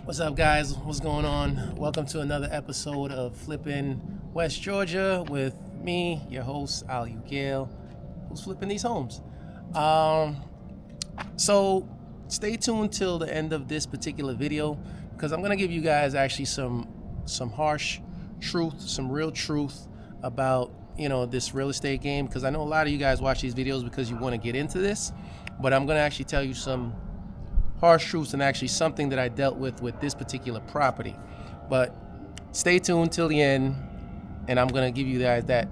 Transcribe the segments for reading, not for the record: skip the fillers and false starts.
What's up, guys? What's going on? Welcome to another episode of Flipping West Georgia with me, your host, Al Gale, who's flipping these homes. So stay tuned till the end of this particular video because I'm gonna give you guys actually some harsh truth, some real truth about this real estate game, because I know a lot of you guys watch these videos because you want to get into this, but I'm gonna actually tell you some harsh truths and actually something that I dealt with this particular property. But stay tuned till the end, and I'm gonna give you guys that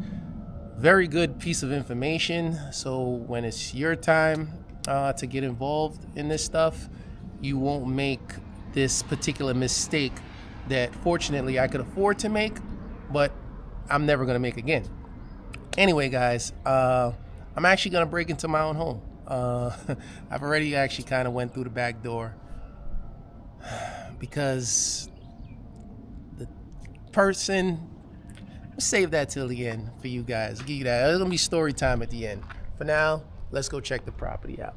very good piece of information, so when it's your time to get involved in this stuff, you won't make this particular mistake that fortunately I could afford to make, but I'm never gonna make again. Anyway, guys, I'm actually gonna break into my own home. I've already actually kind of went through the back door because the person, save that till the end for you guys. I'll give you that. It'll be story time at the end. For now, let's go check the property out.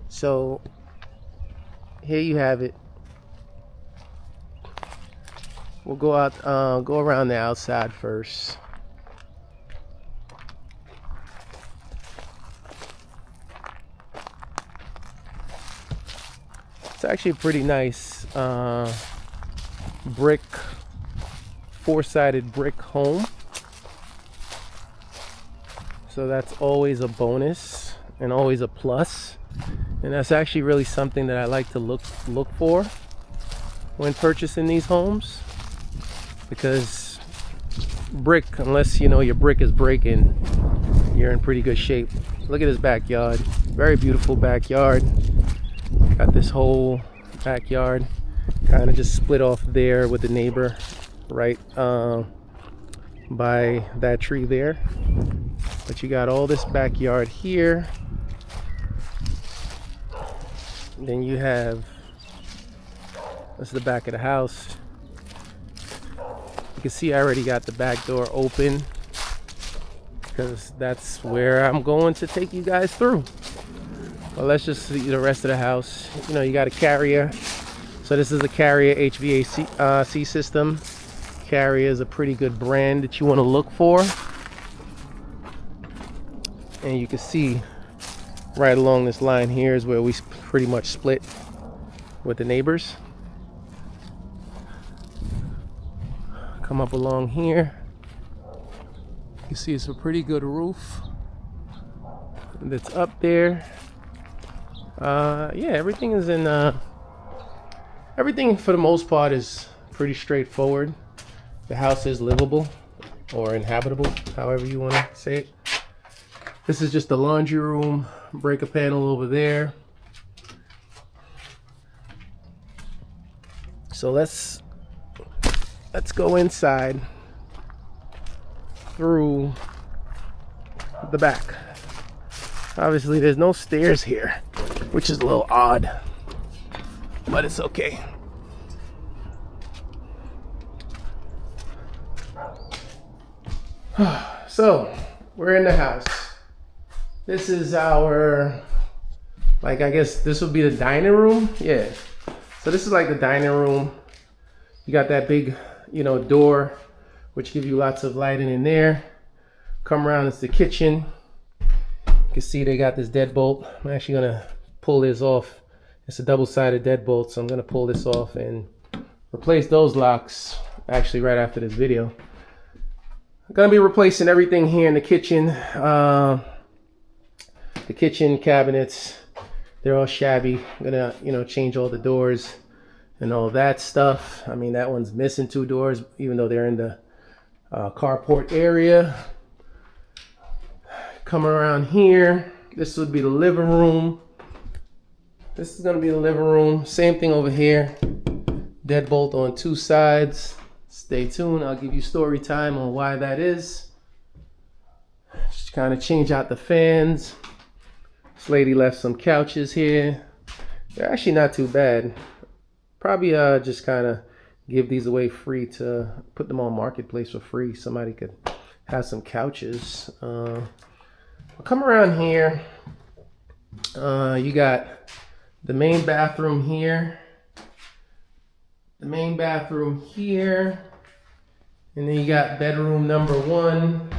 So here you have it. We'll go out, go around the outside first. It's actually a pretty nice brick, four-sided brick home. So that's always a bonus and always a plus. And that's actually really something that I like to look for when purchasing these homes, because brick, unless your brick is breaking, you're in pretty good shape. Look at this backyard. Very beautiful backyard. Got this whole backyard kind of just split off there with the neighbor right by that tree there. But you got all this backyard here. Then you have, that's the back of the house. You can see I already got the back door open because that's where I'm going to take you guys through. Well, let's just see the rest of the house. You got a Carrier. So this is a Carrier HVAC system. Carrier is a pretty good brand that you want to look for. And you can see right along this line here is where we pretty much split with the neighbors. Come up along here. You can see it's a pretty good roof that's up there. Yeah, everything is in everything for the most part is pretty straightforward. The house is livable or inhabitable, however you want to say it. This is just the laundry room, breaker panel over there. So let's go inside through the back. Obviously there's no stairs here, which is a little odd, but it's okay. So we're in the house. This is our, I guess this would be the dining room. Yeah, so this is like the dining room. You got that big door which give you lots of lighting in there. Come around, it's the kitchen. You can see they got this deadbolt. I'm actually gonna pull this off. It's a double-sided deadbolt, so I'm gonna pull this off and replace those locks actually right after this video. I'm gonna be replacing everything here in the kitchen. The kitchen cabinets, they're all shabby. I'm gonna change all the doors and all that stuff. I mean, that one's missing two doors, even though they're in the carport area. Come around here. This would be the living room. This is gonna be the living room. Same thing over here. Deadbolt on two sides. Stay tuned. I'll give you story time on why that is. Just kind of change out the fans. This lady left some couches here. They're actually not too bad. Probably just kind of give these away free, to put them on Marketplace for free. Somebody could have some couches. Come around here. You got the main bathroom here. the main bathroom here. And then you got bedroom number 1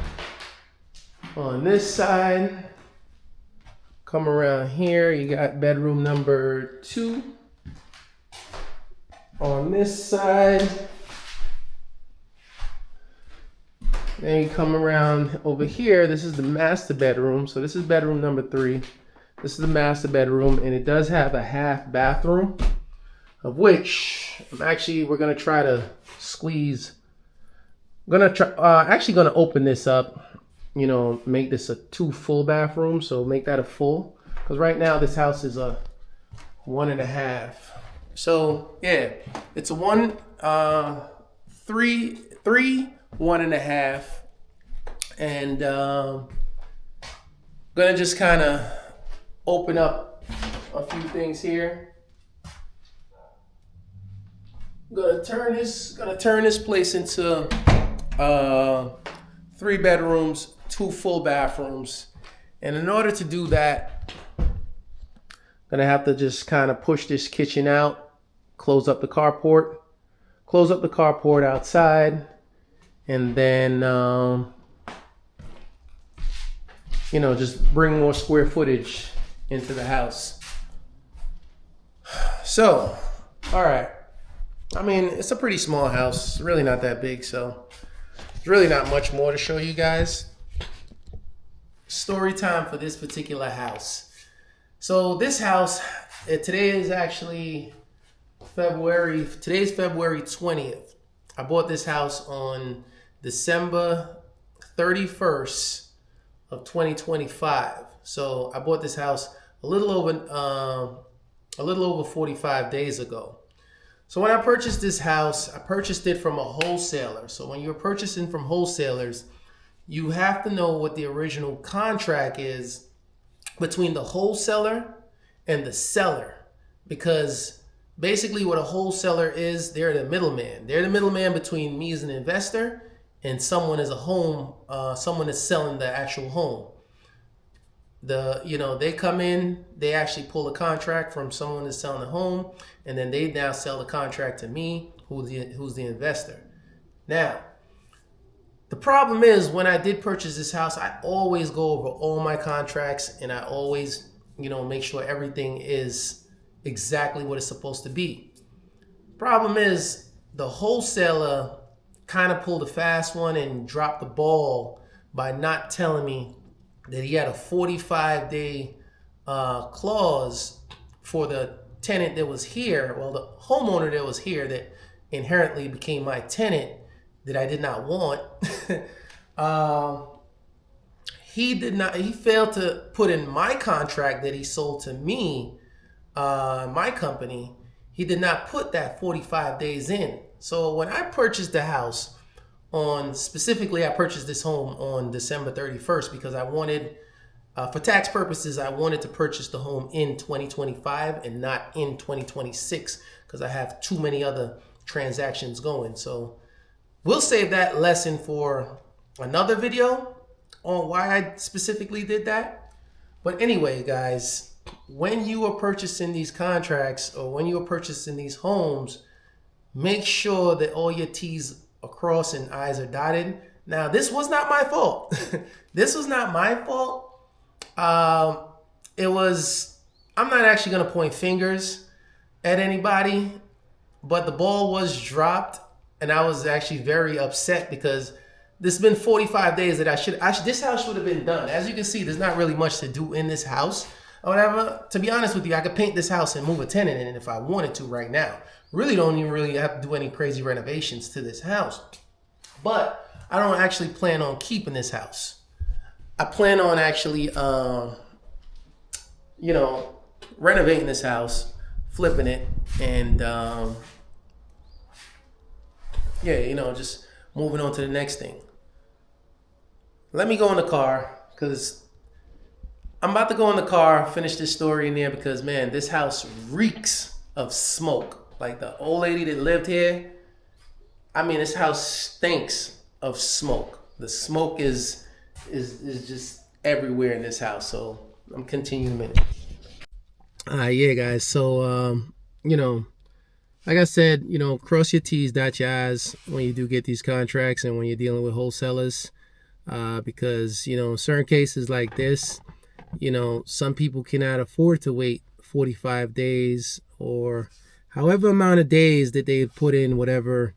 on this side. Come around here, you got bedroom number 2 on this side. Then you come around over here, this is the master bedroom. So this is bedroom number 3. This is the master bedroom, and it does have a half bathroom, of which we're gonna try to squeeze. I'm actually gonna open this up, you know, make this a 2 full bathroom. So make that a full, because right now this house is a 1.5. So yeah, it's a 1, 3, 1.5, and gonna just kind of open up a few things here. Gonna turn this place into 3 bedrooms, 2 full bathrooms. And in order to do that, I'm gonna have to just kind of push this kitchen out, close up the carport outside, and then you know, just bring more square footage into the house. So, all right. I mean, it's a pretty small house. It's really not that big, so there's really not much more to show you guys. Story time for this particular house. So this house, today is actually February 20th. I bought this house on December 31st of 2025. So I bought this house a little over 45 days ago. So when I purchased this house, I purchased it from a wholesaler. So when you're purchasing from wholesalers, you have to know what the original contract is between the wholesaler and the seller. Because basically what a wholesaler is, they're the middleman. They're the middleman between me as an investor and someone as a home, someone is selling the actual home. They come in, they actually pull a contract from someone that's selling the home, and then they now sell the contract to me, who's the investor. Now, the problem is when I did purchase this house, I always go over all my contracts, and I always, make sure everything is exactly what it's supposed to be. Problem is the wholesaler kind of pulled a fast one and dropped the ball by not telling me that he had a 45-day clause for the tenant that was here, well, the homeowner that was here that inherently became my tenant that I did not want. He failed to put in my contract that he sold to me, my company, he did not put that 45 days in. So when I purchased the house, I purchased this home on December 31st because I wanted, for tax purposes, I wanted to purchase the home in 2025 and not in 2026 because I have too many other transactions going. So we'll save that lesson for another video on why I specifically did that. But anyway, guys, when you are purchasing these contracts or when you are purchasing these homes, make sure that all your T's are crossed and I's are dotted. Now, this was not my fault. This was not my fault. I'm not actually going to point fingers at anybody, but the ball was dropped, and I was actually very upset because this has been 45 days that this house should have been done. As you can see, there's not really much to do in this house or whatever. To be honest with you, I could paint this house and move a tenant in it if I wanted to right now. Don't even have to do any crazy renovations to this house. But I don't actually plan on keeping this house. I plan on actually, renovating this house, flipping it, and just moving on to the next thing. Let me go in the car because I'm about to go in the car, finish this story in there because, man, this house reeks of smoke. Like the old lady that lived here, this house stinks of smoke. The smoke is just everywhere in this house. So I'm continuing a minute. Yeah, guys. So, like I said, cross your T's, dot your I's when you do get these contracts and when you're dealing with wholesalers, because in certain cases like this, some people cannot afford to wait 45 days or however amount of days that they put in whatever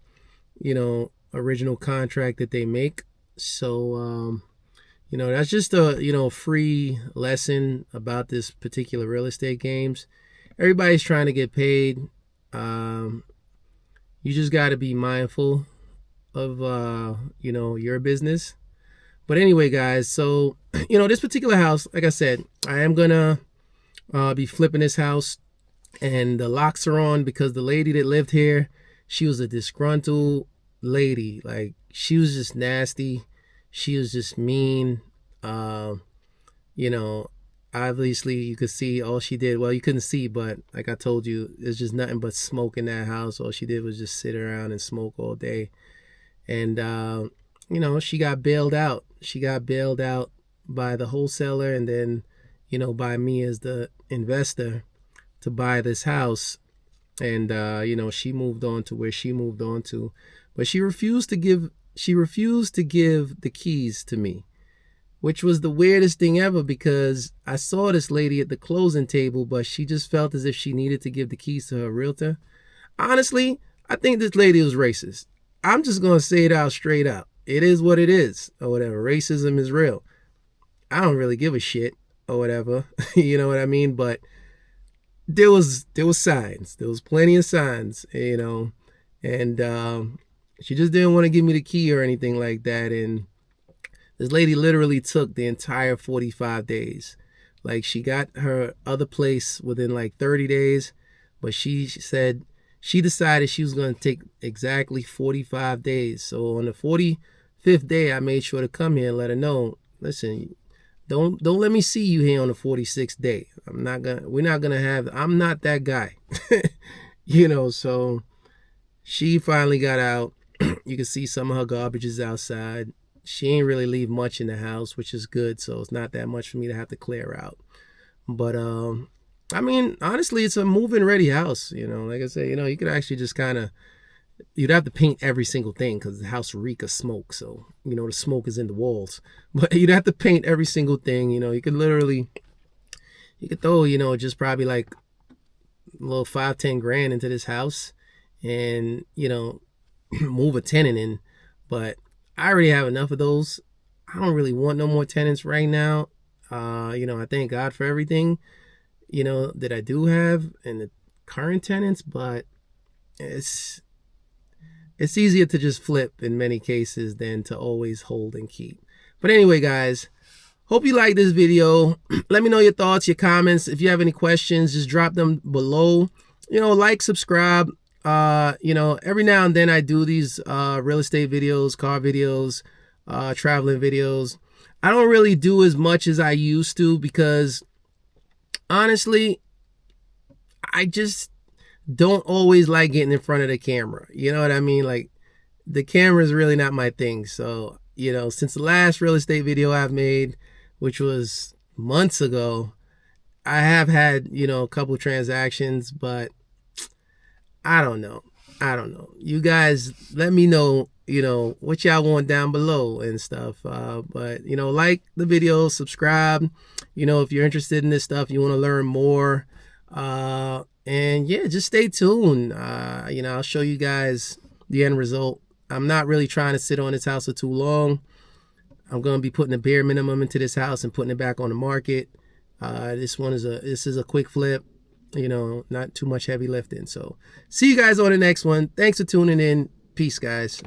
original contract that they make. So that's just a free lesson about this particular real estate games. Everybody's trying to get paid. You just got to be mindful of your business. But anyway, guys, so this particular house, like I said, I am gonna be flipping this house, and the locks are on because the lady that lived here, she was a disgruntled lady. Like, she was just nasty. She was just mean. Obviously you could see all she did. Well, you couldn't see, but like I told you, there's just nothing but smoke in that house. All she did was just sit around and smoke all day. And, she got bailed out. She got bailed out by the wholesaler and then, by me as the investor to buy this house. And, she moved on to where she moved on to. But she refused to give the keys to me, which was the weirdest thing ever, because I saw this lady at the closing table, but she just felt as if she needed to give the keys to her realtor. Honestly, I think this lady was racist. I'm just going to say it out straight up. It is what it is, or whatever. Racism is real. I don't really give a shit, or whatever. You know what I mean? But there was signs. There was plenty of signs, and she just didn't want to give me the key or anything like that. And this lady literally took the entire 45 days. Like, she got her other place within like 30 days, but she said she decided she was going to take exactly 45 days. So on the 45th day, I made sure to come here and let her know, listen, don't let me see you here on the 46th day. I'm not that guy. So she finally got out. You can see some of her garbage is outside. She ain't really leave much in the house, which is good. So it's not that much for me to have to clear out. But, honestly, it's a move-in ready house. Like I said, you could actually just you'd have to paint every single thing because the house reek of smoke. So, the smoke is in the walls. But you'd have to paint every single thing. You could throw, just probably like a little 5-10 grand into this house and, move a tenant in. But I already have enough of those. I don't really want no more tenants right now. I thank God for everything, that I do have and the current tenants, but it's easier to just flip in many cases than to always hold and keep. But anyway, guys, hope you like this video. Let me know your thoughts, your comments. If you have any questions, just drop them below. Like, subscribe. Every now and then I do these real estate videos, car videos, traveling videos. I don't really do as much as I used to because, honestly, I just don't always like getting in front of the camera. You know what I mean? Like, the camera is really not my thing. So, since the last real estate video I've made, which was months ago, I have had, a couple transactions, but I don't know. You guys let me know, what y'all want down below and stuff. But, like the video, subscribe, if you're interested in this stuff, you want to learn more. And yeah, just stay tuned. I'll show you guys the end result. I'm not really trying to sit on this house for too long. I'm going to be putting a bare minimum into this house and putting it back on the market. This is a quick flip. Not too much heavy lifting. So see you guys on the next one. Thanks for tuning in. Peace, guys.